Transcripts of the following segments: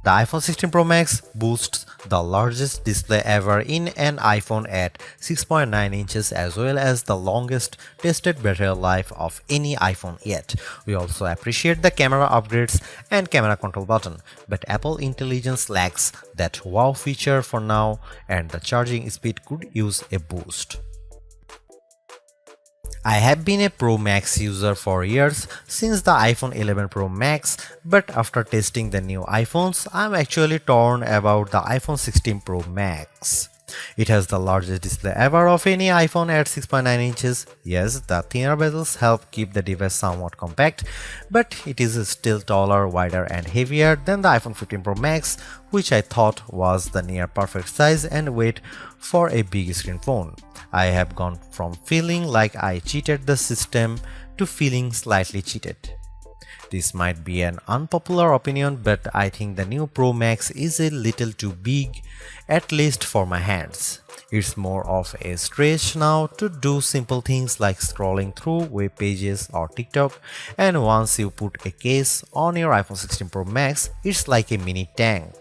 The iPhone 16 Pro Max boasts the largest display ever in an iPhone at 6.9 inches as well as the longest tested battery life of any iPhone yet. We also appreciate the camera upgrades and camera control button, but Apple Intelligence lacks that wow feature for now and the charging speed could use a boost. I have been a Pro Max user for years since the iPhone 11 Pro Max, but after testing the new iPhones, I'm actually torn about the iPhone 16 Pro Max. It has the largest display ever of any iPhone at 6.9 inches. Yes, the thinner bezels help keep the device somewhat compact, but it is still taller, wider and heavier than the iPhone 15 Pro Max, which I thought was the near perfect size and weight for a big screen phone. I have gone from feeling like I cheated the system to feeling slightly cheated. This might be an unpopular opinion, but I think the new Pro Max is a little too big, at least for my hands. It's more of a stretch now to do simple things like scrolling through web pages or TikTok, and once you put a case on your iPhone 16 Pro Max, it's like a mini tank.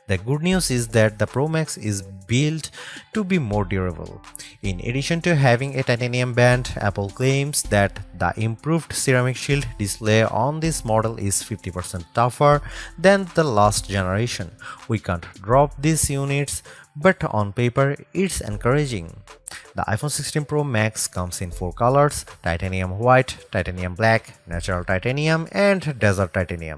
The good news is that the Pro Max is built to be more durable. In addition to having a titanium band, Apple claims that the improved ceramic shield display on this model is 50% tougher than the last generation. We can't drop these units, but on paper it's encouraging. The iPhone 16 Pro Max comes in 4 colors: titanium white, titanium black, natural titanium, and desert titanium.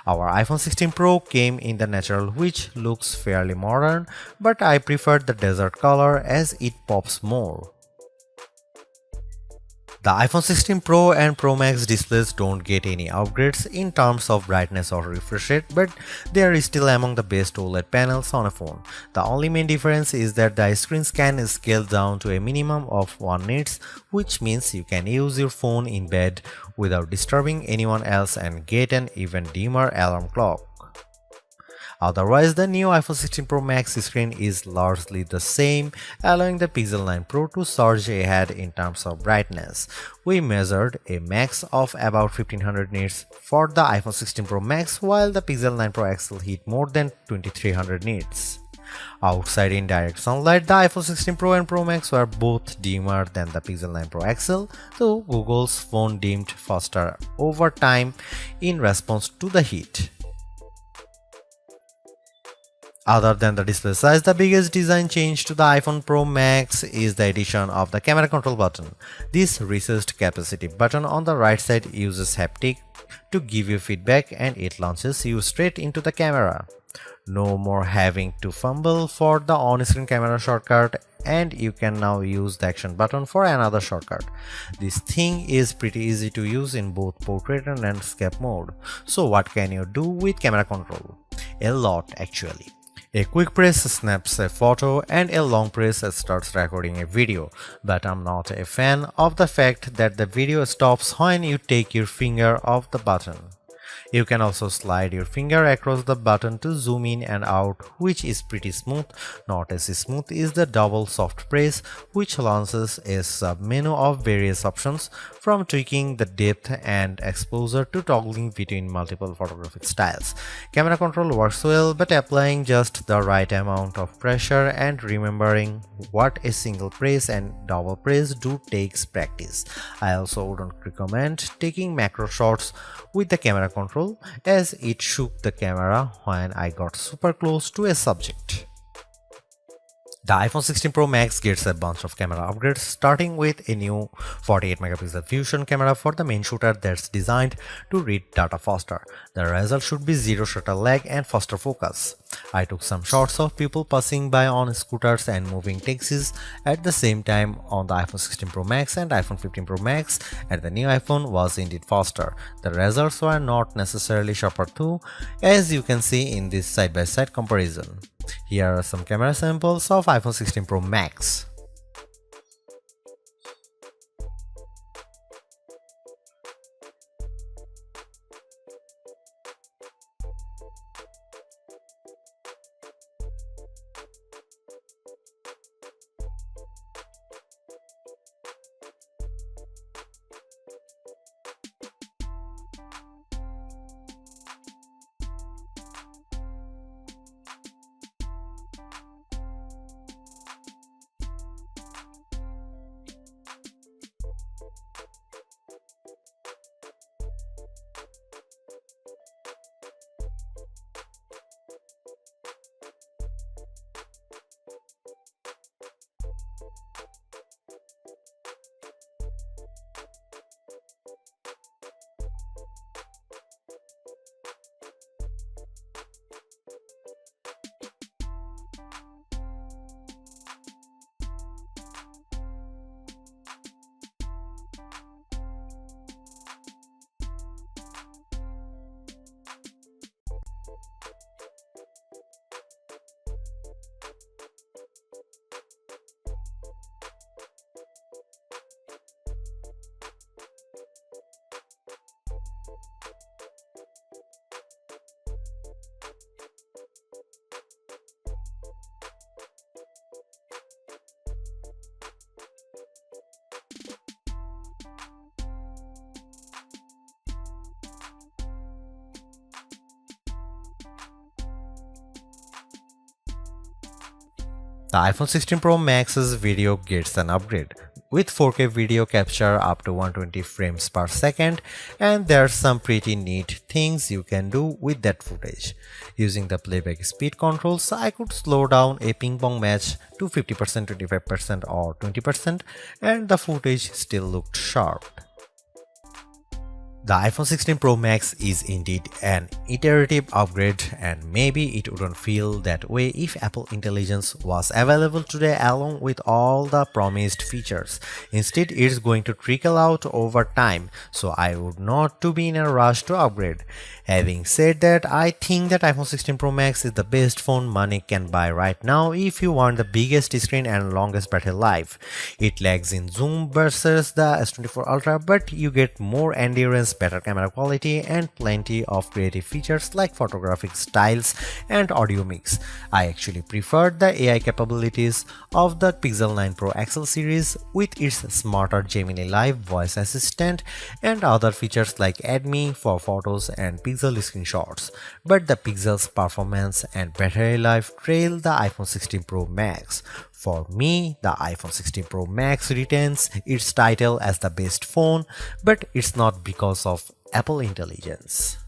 Our iPhone 16 Pro came in the natural, which looks fairly modern, but I prefer the desert color as it pops more. The iPhone 16 Pro and Pro Max displays don't get any upgrades in terms of brightness or refresh rate, but they are still among the best OLED panels on a phone. The only main difference is that the screens can scale down to a minimum of 1 nits, which means you can use your phone in bed without disturbing anyone else and get an even dimmer alarm clock. Otherwise, the new iPhone 16 Pro Max screen is largely the same, allowing the Pixel 9 Pro to surge ahead in terms of brightness. We measured a max of about 1500 nits for the iPhone 16 Pro Max, while the Pixel 9 Pro XL hit more than 2300 nits. Outside in direct sunlight, the iPhone 16 Pro and Pro Max were both dimmer than the Pixel 9 Pro XL, though Google's phone dimmed faster over time in response to the heat. Other than the display size, the biggest design change to the iPhone Pro Max is the addition of the camera control button. This recessed capacitive button on the right side uses haptic to give you feedback, and it launches you straight into the camera. No more having to fumble for the on-screen camera shortcut, and you can now use the action button for another shortcut. This thing is pretty easy to use in both portrait and landscape mode. So what can you do with camera control? A lot, actually. A quick press snaps a photo and a long press starts recording a video, but I'm not a fan of the fact that the video stops when you take your finger off the button. You can also slide your finger across the button to zoom in and out, which is pretty smooth. Not as smooth is the double soft press, which launches a sub-menu of various options, from tweaking the depth and exposure to toggling between multiple photographic styles. Camera control works well, but applying just the right amount of pressure and remembering what a single press and double press do takes practice. I also wouldn't recommend taking macro shots with the camera control, as it shook the camera when I got super close to a subject. The iPhone 16 Pro Max gets a bunch of camera upgrades, starting with a new 48 megapixel fusion camera for the main shooter that's designed to read data faster. The result should be zero shutter lag and faster focus. I took some shots of people passing by on scooters and moving taxis at the same time on the iPhone 16 Pro Max and iPhone 15 Pro Max, and the new iPhone was indeed faster. The results were not necessarily sharper though, as you can see in this side-by-side comparison. Here are some camera samples of iPhone 16 Pro Max. The iPhone 16 Pro Max's video gets an upgrade with 4K video capture up to 120 frames per second, and there's some pretty neat things you can do with that footage. Using the playback speed controls, I could slow down a ping pong match to 50%, 25% or 20%, and the footage still looked sharp. The iPhone 16 Pro Max is indeed an iterative upgrade, and maybe it wouldn't feel that way if Apple Intelligence was available today along with all the promised features. Instead, it's going to trickle out over time, so I would not to be in a rush to upgrade. Having said that, I think that iPhone 16 Pro Max is the best phone money can buy right now if you want the biggest screen and longest battery life. It lags in zoom versus the S24 Ultra, but you get more endurance, better camera quality, and plenty of creative features like photographic styles and audio mix. I actually preferred the AI capabilities of the Pixel 9 Pro XL series with its smarter Gemini Live voice assistant and other features like Add Me for photos and Pixel screenshots. But the Pixel's performance and battery life trail the iPhone 16 Pro Max. For me, the iPhone 16 Pro Max retains its title as the best phone, but it's not because of Apple Intelligence.